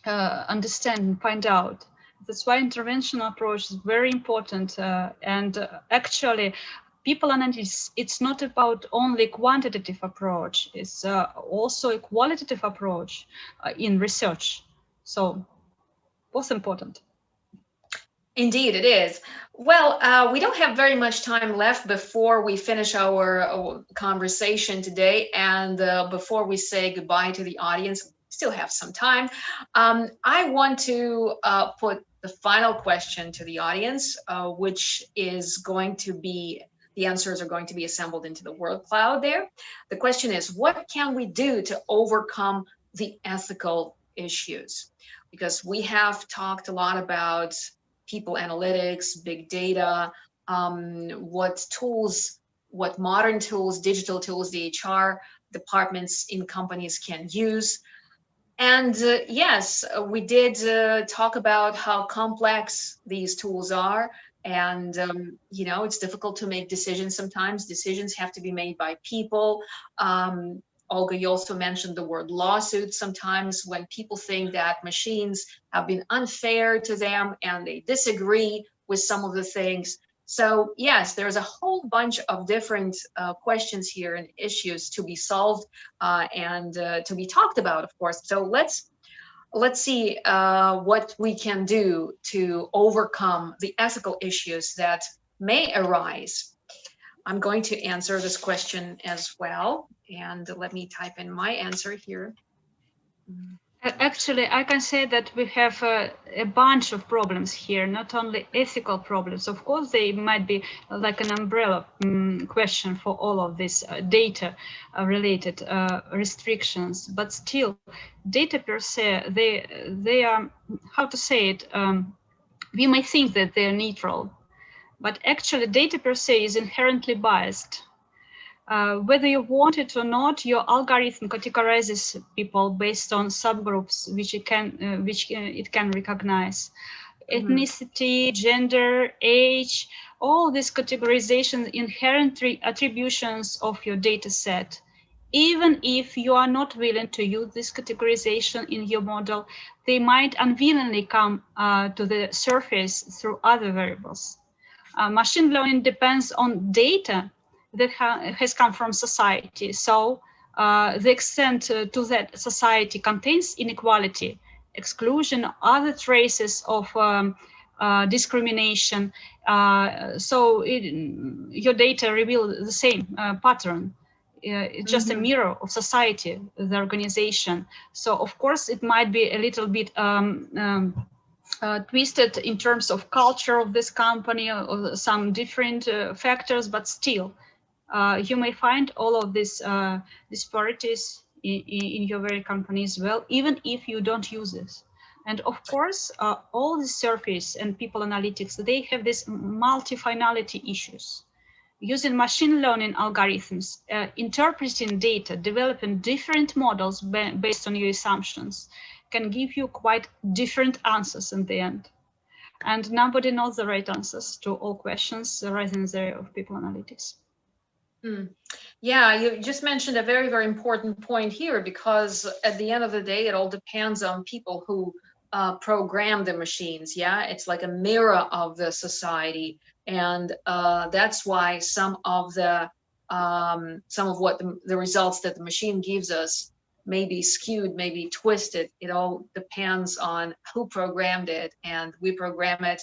understand and find out. That's why interventional approach is very important. Actually, people analytics, it's not about only quantitative approach. It's also a qualitative approach in research. So both important. Indeed, it is. Well, we don't have very much time left before we finish our conversation today. And before we say goodbye to the audience, still have some time. I want to put the final question to the audience, which is going to be, the answers are going to be assembled into the word cloud there. The question is, what can we do to overcome the ethical issues? because we have talked a lot about people analytics, big data, what tools, what modern tools, digital tools the HR departments in companies can use. And yes, we did talk about how complex these tools are. And, it's difficult to make decisions sometimes. Decisions have to be made by people. Olga, you also mentioned the word lawsuit. Sometimes when people think that machines have been unfair to them and they disagree with some of the things. So yes, there's a whole bunch of different questions here and issues to be solved and to be talked about, of course. So let's see what we can do to overcome the ethical issues that may arise. I'm going to answer this question as well, and let me type in my answer here. Actually, I can say that we have a bunch of problems here, not only ethical problems. Of course, they might be like an umbrella question for all of these data related restrictions, but still, data per se, they are, how to say it, we may think that they're neutral, but actually data per se is inherently biased. Whether you want it or not, your algorithm categorizes people based on subgroups which it can recognize. Ethnicity, gender, age, all these categorizations, inherent attributions of your data set. Even if you are not willing to use this categorization in your model, they might unwillingly come to the surface through other variables. Machine learning depends on data that has come from society. So the extent to that society contains inequality, exclusion, other traces of discrimination. So your data reveal the same pattern. It's just a mirror of society, the organization. So of course it might be a little bit twisted in terms of culture of this company or some different factors, but still you may find all of these disparities in your very company as well, even if you don't use this. And of course, all the surface and people analytics, they have these multi-finality issues. Using machine learning algorithms, interpreting data, developing different models based on your assumptions can give you quite different answers in the end. And nobody knows the right answers to all questions arising in the area of people analytics. Yeah, you just mentioned a very, very important point here, because at the end of the day, it all depends on people who program the machines. Yeah, it's like a mirror of the society, and that's why some of what the results that the machine gives us may be skewed, may be twisted. It all depends on who programmed it, and we program it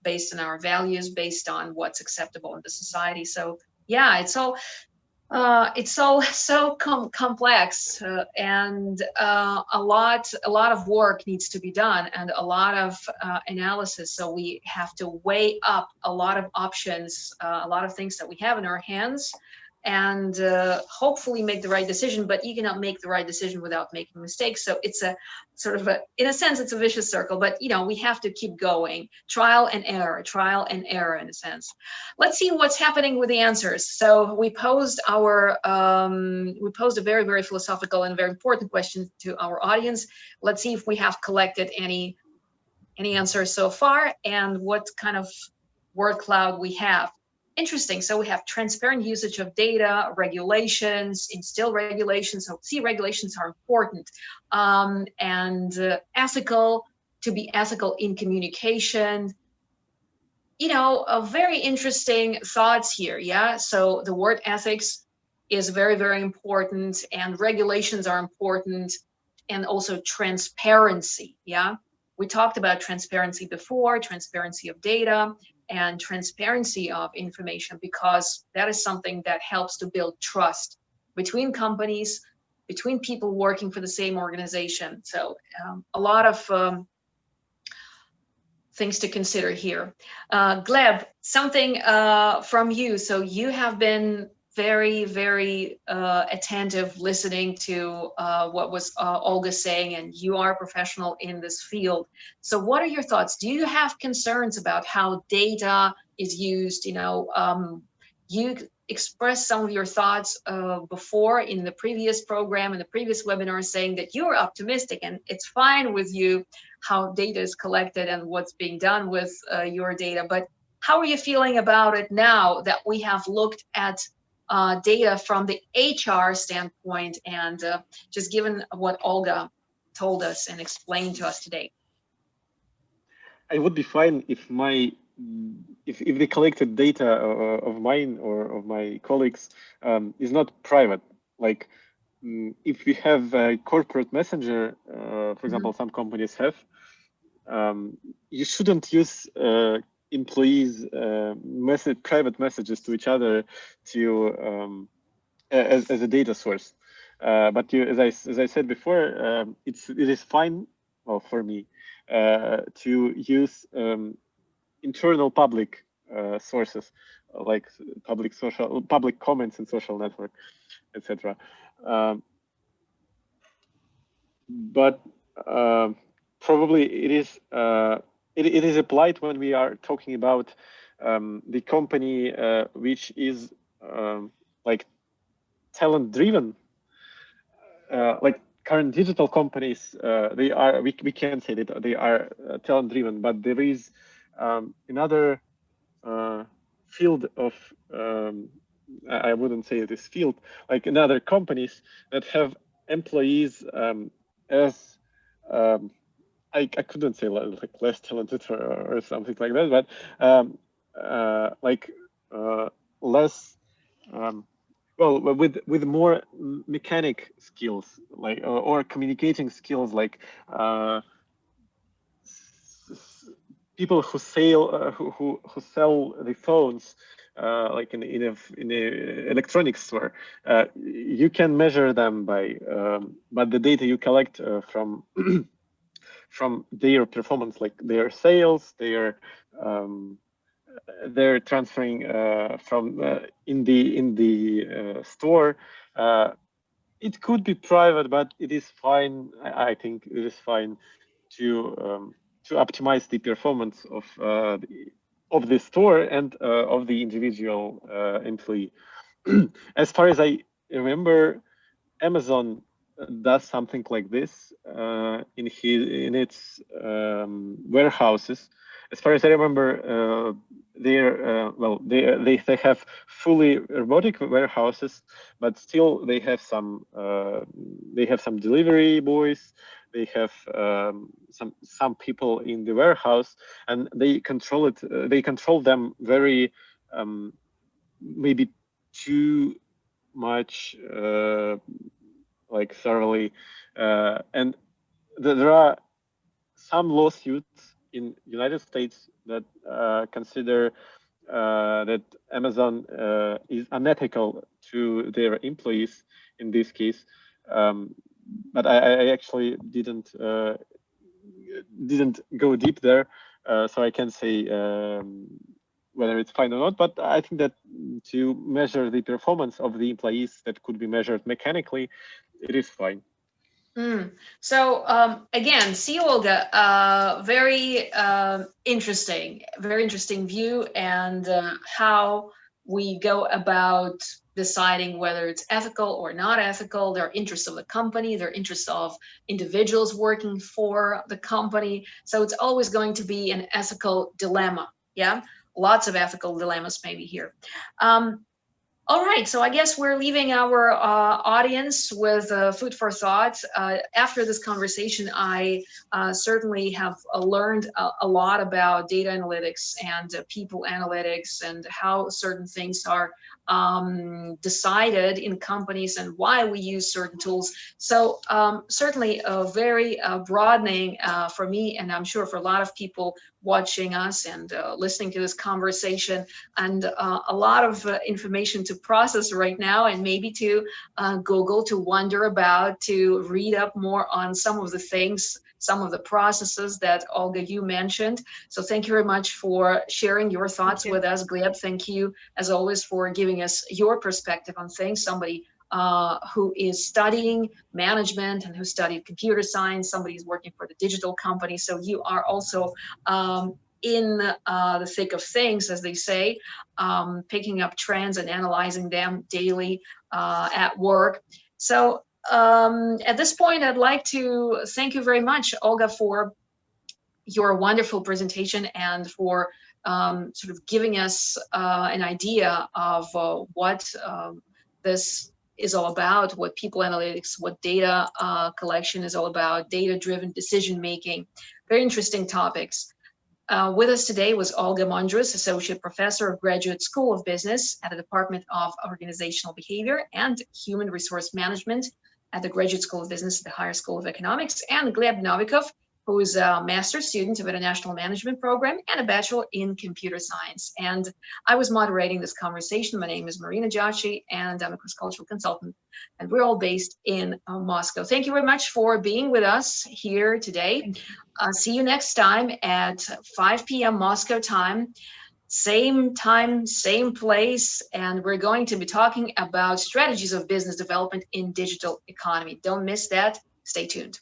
based on our values, based on what's acceptable in the society. So yeah, it's all so complex, and a lot of work needs to be done, and a lot of analysis. So we have to weigh up a lot of options, a lot of things that we have in our hands, and hopefully make the right decision. But you cannot make the right decision without making mistakes. So it's a sort of in a sense, it's a vicious circle. But we have to keep going, trial and error in a sense. Let's see what's happening with the answers. So we posed a very, very philosophical and very important question to our audience. Let's see if we have collected any answers so far, and what kind of word cloud we have. Interesting. So we have transparent usage of data, regulations, instill regulations. So see, regulations are important, and ethical, to be ethical in communication. Very interesting thoughts here. Yeah. So the word ethics is very, very important, and regulations are important, and also transparency. Yeah. We talked about transparency before, transparency of data and transparency of information, because that is something that helps to build trust between companies, between people working for the same organization. So a lot of things to consider here. Gleb, something from you. So you have been very, very attentive listening to what was Olga saying, and you are a professional in this field. So what are your thoughts? Do you have concerns about how data is used? You expressed some of your thoughts before in the previous program, in the previous webinar, saying that you're optimistic and it's fine with you how data is collected and what's being done with your data. But how are you feeling about it now that we have looked at data from the HR standpoint and just given what Olga told us and explained to us today? I would be fine if if the collected data of mine or of my colleagues is not private. Like if we have a corporate messenger, for example, some companies have, you shouldn't use employees' private messages to each other to as a data source. But as I said before, it is fine, well, for me, to use internal public sources like public comments in social network, etc. But probably it is applied when we are talking about the company which is like talent driven, like current digital companies. They are, we can say that they are talent driven, but there is another field of I wouldn't say this field, like in other companies that have employees as I couldn't say like less talented or something like that, but like less well, with more mechanic skills, like or communicating skills, like people who sell who sell the phones, like in a electronics store. You can measure them by, but the data you collect from from their performance, like their sales, they're transferring from in the store. It could be private, but it is fine. I think it is fine to optimize the performance of the store and of the individual employee. As far as I remember, Amazon does something like this in its warehouses. As far as I remember, they have fully robotic warehouses, but still they have some delivery boys. They have some people in the warehouse, and they control it. They control them very maybe too much. Like thoroughly, and there are some lawsuits in United States that consider that Amazon is unethical to their employees in this case. But I actually didn't go deep there, so I can't say whether it's fine or not. But I think that to measure the performance of the employees that could be measured mechanically, it is fine. So again, see, Olga, very interesting view, and how we go about deciding whether it's ethical or not ethical. Their interests of the company, their interests of individuals working for the company. So it's always going to be an ethical dilemma. Yeah, lots of ethical dilemmas maybe here. All right, so I guess we're leaving our audience with food for thought. After this conversation, I certainly have learned a lot about data analytics and people analytics and how certain things are decided in companies and why we use certain tools. So certainly very broadening for me, and I'm sure for a lot of people watching us and listening to this conversation, and a lot of information to process right now, and maybe to Google, to wonder about, to read up more on some of the things some of the processes that Olga, you mentioned. So thank you very much for sharing your thoughts with us. Gleb, thank you as always for giving us your perspective on things. Somebody who is studying management and who studied computer science, somebody who's working for the digital company. So you are also in the thick of things, as they say, picking up trends and analyzing them daily at work. So at this point, I'd like to thank you very much, Olga, for your wonderful presentation and for sort of giving us an idea of what this is all about, what people analytics, what data collection is all about, data-driven decision-making. Very interesting topics. With us today was Olga Mondrus, Associate Professor of Graduate School of Business at the Department of Organizational Behavior and Human Resource Management at the Graduate School of Business at the Higher School of Economics, and Gleb Novikov, who is a master's student of International Management Program and a bachelor in Computer Science. And I was moderating this conversation. My name is Marina Giacchi, and I'm a cross-cultural consultant, and we're all based in Moscow. Thank you very much for being with us here today. See you next time at 5 p.m. Moscow time, same place, and we're going to be talking about strategies of business development in digital economy. Don't miss that. Stay tuned.